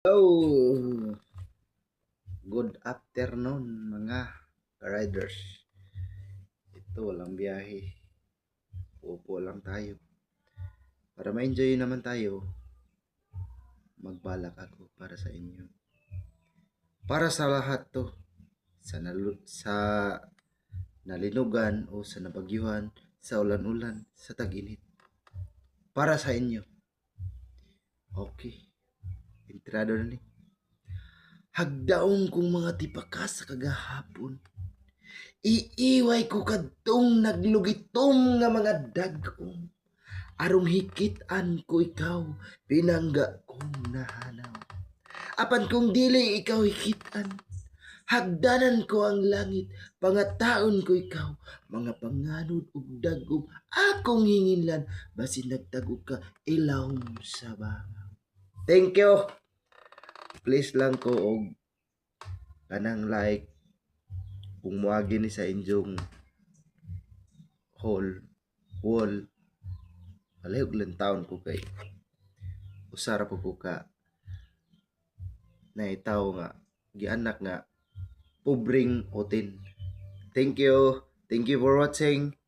Hello! Good afternoon mga riders. Ito, walang biyahe. Upo lang tayo. Para ma-enjoy naman tayo, magbalak ako para sa inyo. Para sa lahat to, sa nalinugan o sa nabagyuhan, sa ulan-ulan, sa tag-init. Para sa inyo. Okay. Entrado na ni. Hagdaong kong mga tipaka sa kagahapon. Iiway ko kadtong naglugitom nga mga dagom. Arong hikitan ko ikaw, pinangga kong nahanaw. Apan kung dili ikaw hikitan, hagdanan ko ang langit, pangataon ko ikaw, mga panganod ug dagom, akong hinginlan, basin nagtago ka, ilawom sa bangaw. Thank you! Please lang ko og kanang like, kung muagi ni sa inyong wall, alayog lang taon ko kay usara po ko ka na itaw nga gianak nga pobreng otin. Thank you for watching.